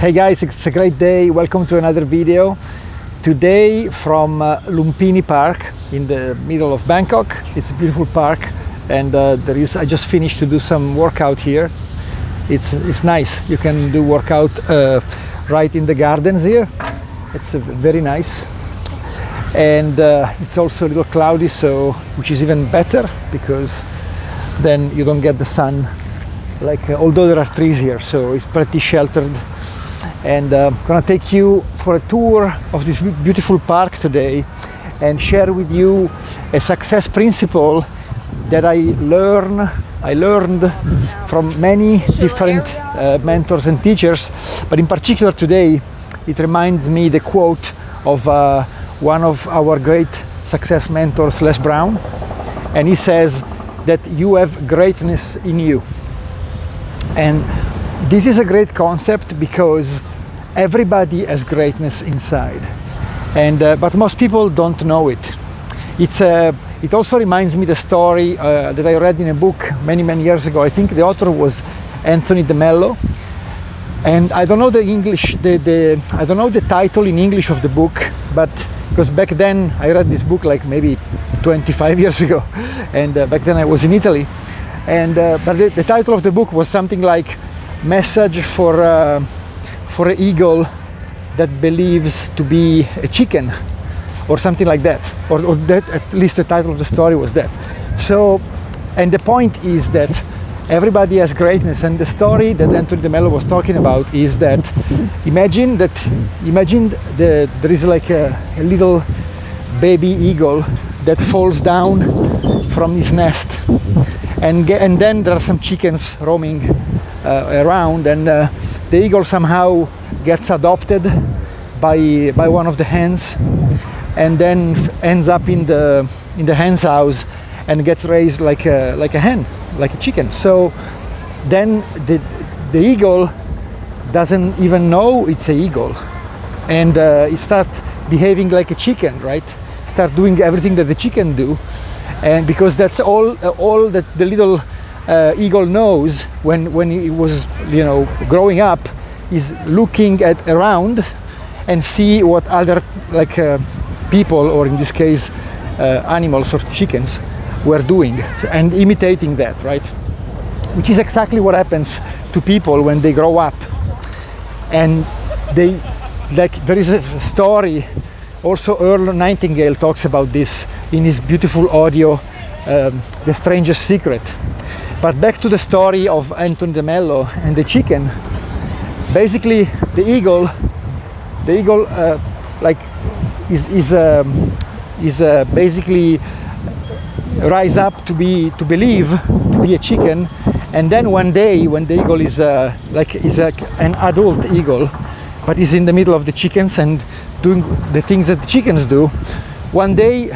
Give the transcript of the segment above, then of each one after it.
Hey guys, it's a great day. Welcome to another video. Today from Lumpini Park in the middle of Bangkok. It's a beautiful park, and I just finished to do some workout here. It's nice. You can do workout right in the gardens here. It's very nice, and it's also a little cloudy, so which is even better because then you don't get the sun. Although there are trees here, so it's pretty sheltered. And I'm gonna take you for a tour of this beautiful park today and share with you a success principle that I learned from many different mentors and teachers, but in particular today it reminds me the quote of one of our great success mentors, Les Brown, and he says that you have greatness in you. And this is a great concept because everybody has greatness inside, and but most people don't know it. It also reminds me the story that I read in a book many years ago. I think the author was Anthony de Mello, and I don't know the English, I don't know the title in English of the book, but because back then I read this book like maybe 25 years ago, and back then I was in Italy, and but the title of the book was something like "Message for an eagle that believes to be a chicken," or something like that, or that, at least the title of the story was that. So, and the point is that everybody has greatness, and the story that Anthony de Mello was talking about is that imagine there is like a little baby eagle that falls down from his nest, and then there are some chickens roaming around, and the eagle somehow gets adopted by one of the hens, and then ends up in the hen's house and gets raised like a hen, like a chicken. So then the eagle doesn't even know it's an eagle, and it starts behaving like a chicken, right? Start doing everything that the chicken do, and because that's all that the little eagle knows when he was, growing up, is looking around and see what other people, or in this case animals or chickens, were doing, and imitating that, right? Which is exactly what happens to people when they grow up. And there is a story, also Earl Nightingale talks about this in his beautiful audio, The Strangest Secret. But back to the story of Anthony de Mello and the chicken. Basically, the eagle is basically rise up to believe to be a chicken, and then one day when the eagle is an adult eagle, but is in the middle of the chickens and doing the things that the chickens do, one day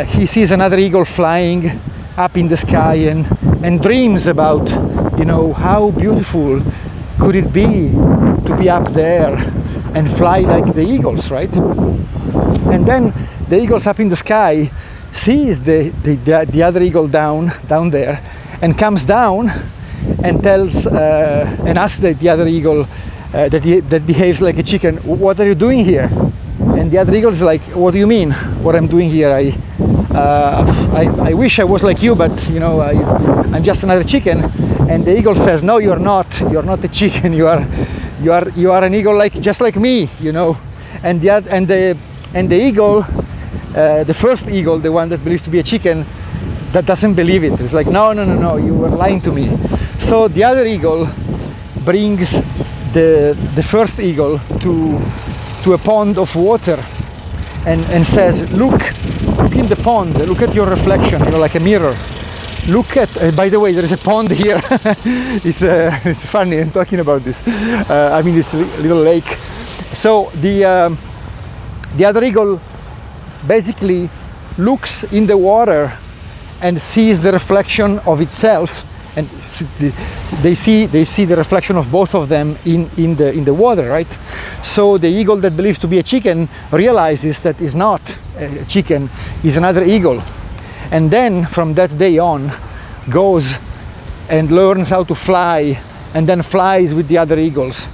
he sees another eagle flying up in the sky and dreams about, how beautiful could it be to be up there and fly like the eagles, right? And then the eagle's up in the sky, sees the other eagle down there, and comes down and tells and asks the other eagle that behaves like a chicken, "What are you doing here?" And the other eagle is like, "What do you mean? What I'm doing here? I wish I was like you, but I'm just another chicken." And the eagle says, "No, you're not. You're not a chicken. You are an eagle just like me, And the eagle, the first eagle, the one that believes to be a chicken, that doesn't believe it. It's like, no, you were lying to me." So the other eagle brings the first eagle to a pond of water and says, look in the pond, look at your reflection, like a mirror. Look at, by the way, there is a pond here. It's funny, I'm talking about this. This little lake. So the other eagle basically looks in the water and sees the reflection of itself, and they see the reflection of both of them in the water, right? So the eagle that believes to be a chicken realizes that is not a chicken, is another eagle, and then from that day on goes and learns how to fly, and then flies with the other eagles.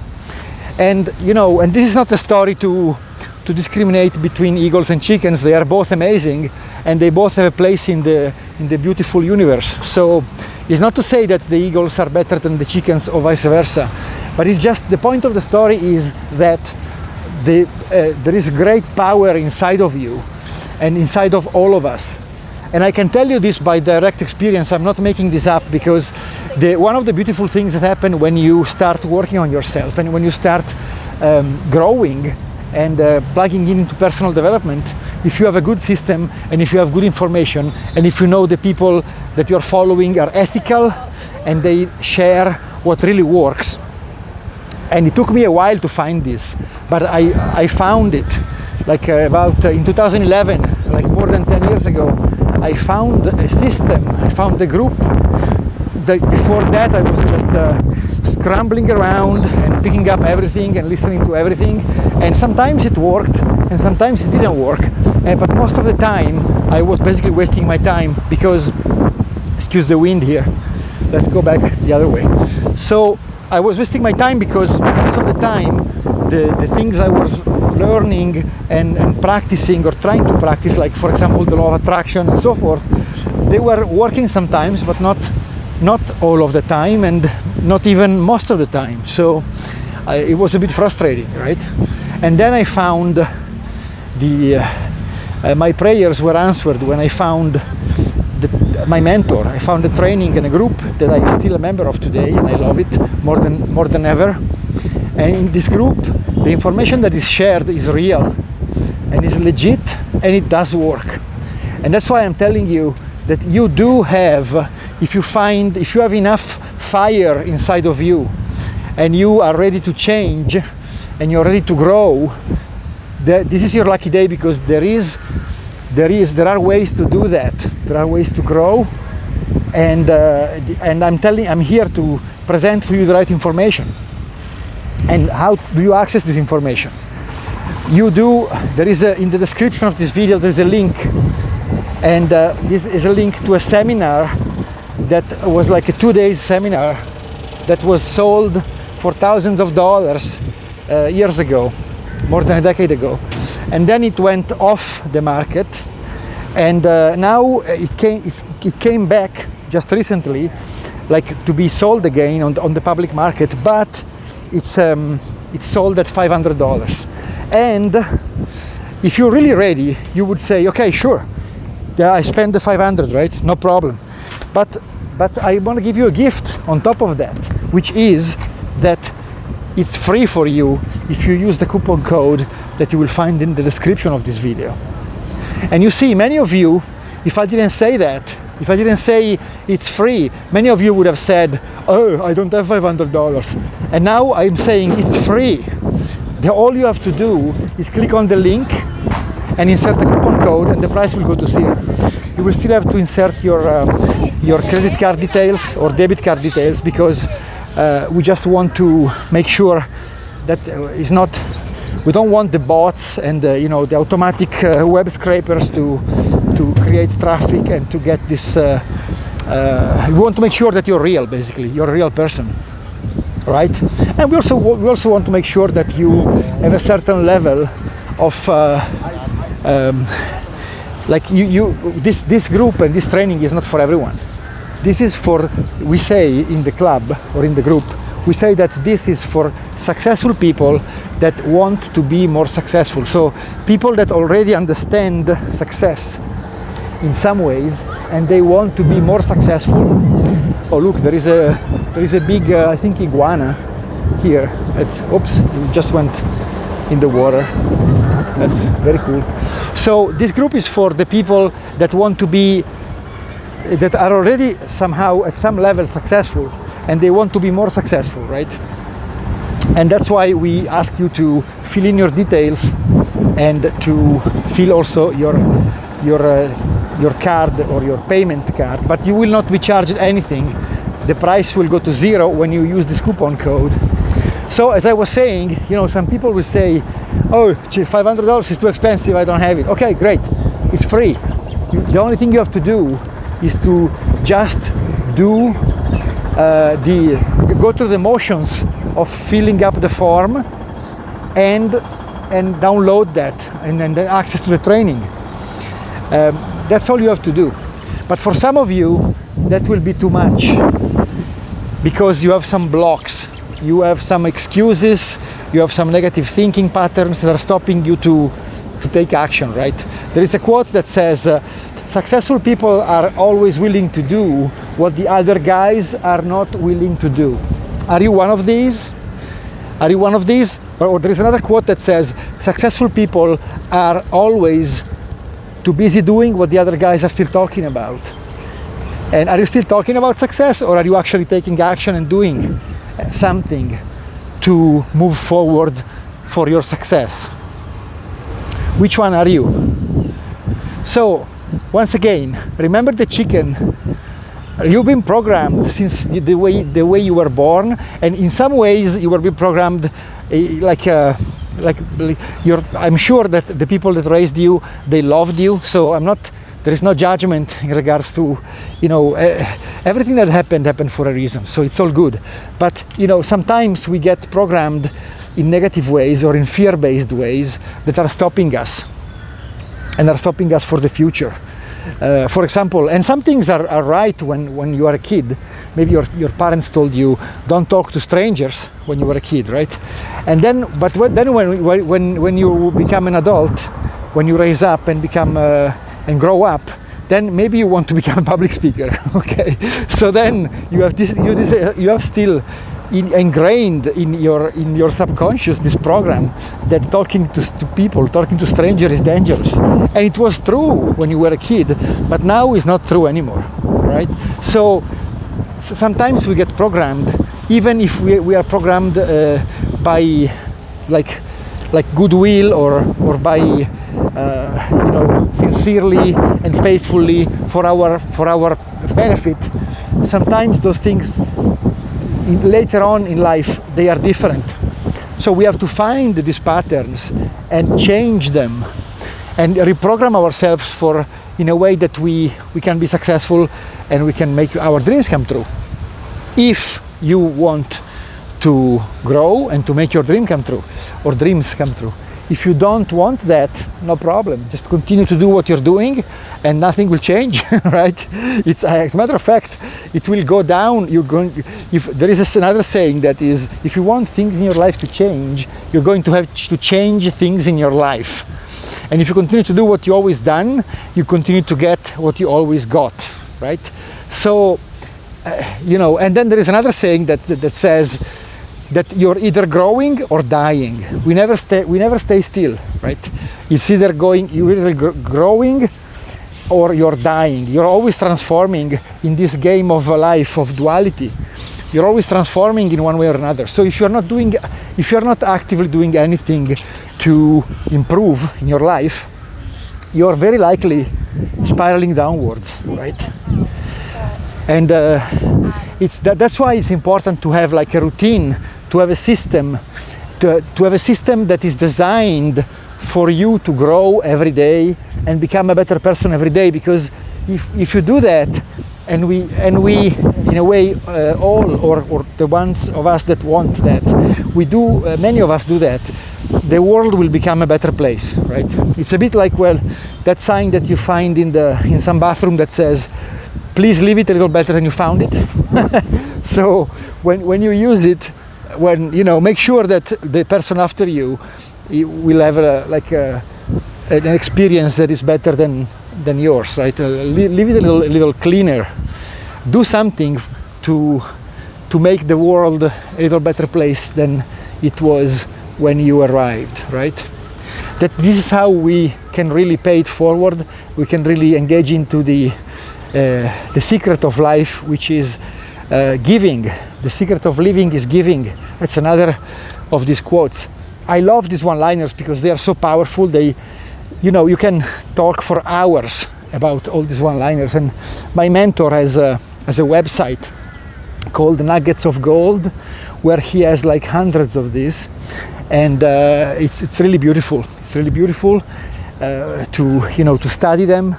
And you know, and this is not a story to discriminate between eagles and chickens. They are both amazing, and they both have a place in the beautiful universe. So it's not to say that the eagles are better than the chickens or vice versa, but it's just the point of the story is that there is great power inside of you and inside of all of us. And I can tell you this by direct experience. I'm not making this up, because one of the beautiful things that happen when you start working on yourself and when you start growing and plugging into personal development, if you have a good system and if you have good information and if you know the people that you're following are ethical and they share what really works. And it took me a while to find this, but I found it like about in 2011, like more than 10 years ago. I found a system, I found a group. Before that I was just scrambling around and picking up everything and listening to everything, and sometimes it worked and sometimes it didn't work, but most of the time I was basically wasting my time, because, excuse the wind here, let's go back the other way. So I was wasting my time because most of the time the things I was learning and practicing or trying to practice, like for example the law of attraction and so forth, they were working sometimes, but not all of the time, and not even most of the time. So it was a bit frustrating, right? And then I found my prayers were answered when I found my mentor. I found a training and a group that I'm still a member of today, and I love it more than ever. And in this group, the information that is shared is real and is legit, and it does work. And that's why I'm telling you that you do have, if you have enough fire inside of you and you are ready to change and you're ready to grow, this is your lucky day, because there are ways to do that. There are ways to grow, and I'm here to present to you the right information. And how do you access this information? There is in the description of this video, there's a link, and this is a link to a seminar that was like a 2-day seminar that was sold for thousands of dollars years ago, more than a decade ago. And then it went off the market, and now it came back just recently, like to be sold again on the public market, but it's sold at $500. And if you're really ready, you would say, okay, sure, yeah, I spend the 500, right? No problem. But I want to give you a gift on top of that, which is that it's free for you if you use the coupon code that you will find in the description of this video. And you see, many of you, if I didn't say that, if I didn't say it's free, many of you would have said, oh, I don't have $500. And now I'm saying it's free. All you have to do is click on the link and insert the coupon code, and the price will go to zero. You will still have to insert your credit card details or debit card details, because we just want to make sure that we don't want the bots and the automatic web scrapers to create traffic and to get this. We want to make sure that you're real, basically, you're a real person, right? And we also want to make sure that you have a certain level of this group and this training is not for everyone. This is for, we say in the club or in the group, we say that this is for successful people that want to be more successful. So people that already understand success in some ways and they want to be more successful. Oh look, there is a big I think iguana here. Oops, it just went in the water. That's very cool. So this group is for the people that want to be, that are already somehow at some level successful and they want to be more successful, right? And that's why we ask you to fill in your details and to fill also your card or your payment card, but you will not be charged anything. The price will go to zero when you use this coupon code. So as I was saying, some people will say, oh, $500 is too expensive, I don't have it. Okay, great, it's free. The only thing you have to do is to just do go through the motions of filling up the form and download that and then access to the training. That's all you have to do. But for some of you, that will be too much because you have some blocks, you have some excuses, you have some negative thinking patterns that are stopping you to take action, right? There is a quote that says, successful people are always willing to do what the other guys are not willing to do. Are you one of these? Are you one of these? Or there is another quote that says, successful people are always too busy doing what the other guys are still talking about. And are you still talking about success, or are you actually taking action and doing something to move forward for your success? Which one are you? So, once again, remember the chicken. You've been programmed since the way you were born, and in some ways you were being programmed I'm sure that the people that raised you, they loved you. So there is no judgment in regards to, everything that happened for a reason. So it's all good. But sometimes we get programmed in negative ways or in fear-based ways that are stopping us, and are stopping us for the future. For example, and some things are right when you are a kid. Maybe your parents told you don't talk to strangers when you were a kid, right? And then, when you become an adult, when you raise up and become and grow up, then maybe you want to become a public speaker. Okay, so then you have still ingrained in your subconscious this program that talking to people, talking to strangers is dangerous. And it was true when you were a kid, but now it's not true anymore, right? So sometimes we get programmed, even if we are programmed by like goodwill or by sincerely and faithfully for our benefit. Sometimes those things later on in life, they are different. So we have to find these patterns and change them and reprogram ourselves in a way that we can be successful and we can make our dreams come true. If you want to grow and to make your dream come true, or dreams come true. If you don't want that, no problem. Just continue to do what you're doing and nothing will change, right? As a matter of fact, it will go down. If there is another saying that is, if you want things in your life to change, you're going to have to change things in your life. And if you continue to do what you always done, you continue to get what you always got, right? So, and then there is another saying that says that you're either growing or dying. We never stay still, right? It's either you're either growing or you're dying. You're always transforming in this game of life, of duality. You're always transforming in one way or another. So if you're not actively doing anything to improve in your life, you're very likely spiraling downwards, right? And that's why it's important to have like a routine, to have a system, to have a system that is designed for you to grow every day and become a better person every day. Because if you do that, and we in a way all or the ones of us that want that, many of us do that, the world will become a better place, right? It's a bit like, that sign that you find in some bathroom that says, please leave it a little better than you found it. So when you use it, make sure that the person after you will have an experience that is better than yours, right? Leave it a little cleaner. Do something to make the world a little better place than it was when you arrived, right? That this is how we can really pay it forward. We can really engage into the secret of life, which is giving. The secret of living is giving. That's another of these quotes. I love these one-liners because they are so powerful. You can talk for hours about all these one-liners. And my mentor has a website called Nuggets of Gold, where he has like hundreds of these, and it's really beautiful. It's really beautiful to study them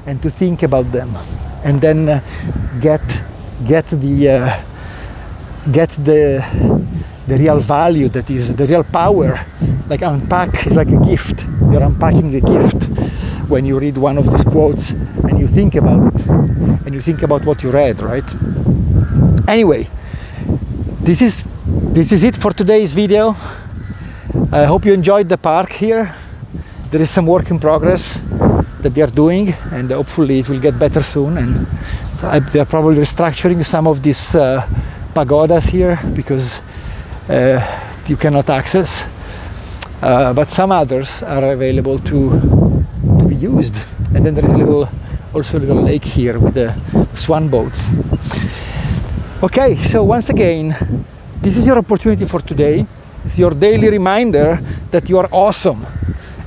and to think about them, and then get the the real value, that is the real power. Like unpack is like a gift. You're unpacking the gift when you read one of these quotes and you think about it, and you think about what you read, right? Anyway, this is it for today's video. I hope you enjoyed the park here. There is some work in progress that they are doing, and hopefully it will get better soon. And they are probably restructuring some of these pagodas here because you cannot access, but some others are available to be used. And then there is also a little lake here with the swan boats. Okay, so once again, this is your opportunity for today. It's your daily reminder that you are awesome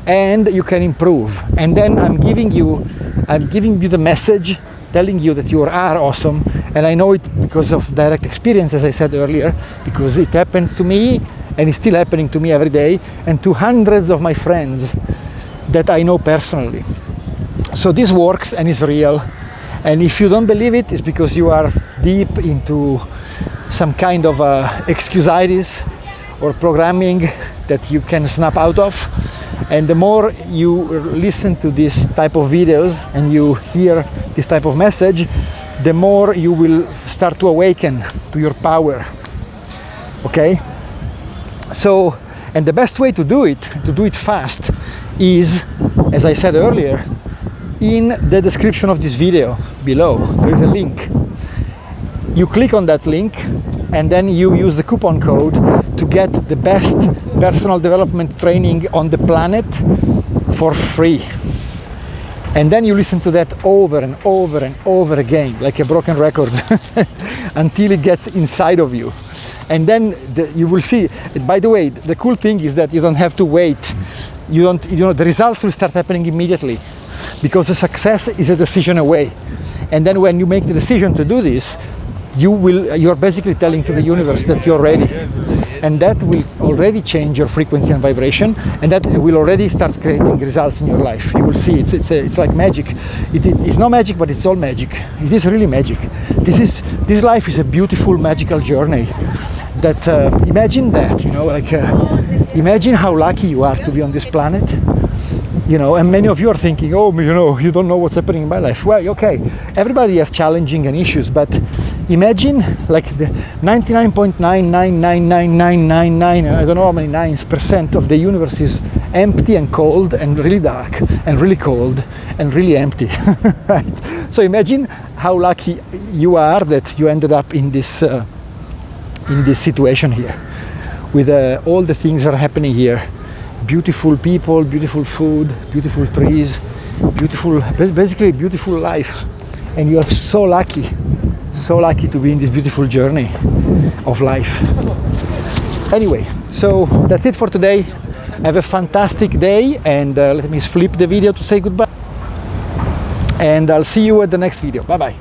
and you can improve. And then I'm giving you the message telling you that you are awesome. And I know it because of direct experience, as I said earlier, because it happened to me and it's still happening to me every day, and to hundreds of my friends that I know personally. So this works and is real. And if you don't believe it, it's because you are deep into some kind of excusitis or programming that you can snap out of. And the more you listen to this type of videos and you hear this type of message, the more you will start to awaken to your power. Okay? So, and the best way to do it fast, is, as I said earlier, in the description of this video below, there is a link. You click on that link and then you use the coupon code to get the best personal development training on the planet for free. And then you listen to that over and over and over again, like a broken record, until it gets inside of you. And then you will see, by the way, the cool thing is that you don't have to wait. The results will start happening immediately, because the success is a decision away. And then when you make the decision to do this, you're basically telling to the universe that you're ready. And that will already change your frequency and vibration, and that will already start creating results in your life. You will see, it's like magic. It's not magic, but it's all magic. It is really magic. This life is a beautiful, magical journey. That imagine that, imagine how lucky you are to be on this planet. And many of you are thinking, oh, you don't know what's happening in my life. Well, okay, everybody has challenging and issues, but imagine like the 99.99999, I don't know how many % of the universe is empty and cold and really dark and really cold and really empty. Right? So imagine how lucky you are that you ended up in this situation here, with all the things that are happening here. Beautiful people, beautiful food, beautiful trees, basically beautiful life. And you are so lucky to be in this beautiful journey of life. Anyway, so that's it for today. Have a fantastic day, and let me flip the video to say goodbye. And I'll see you at the next video. Bye bye.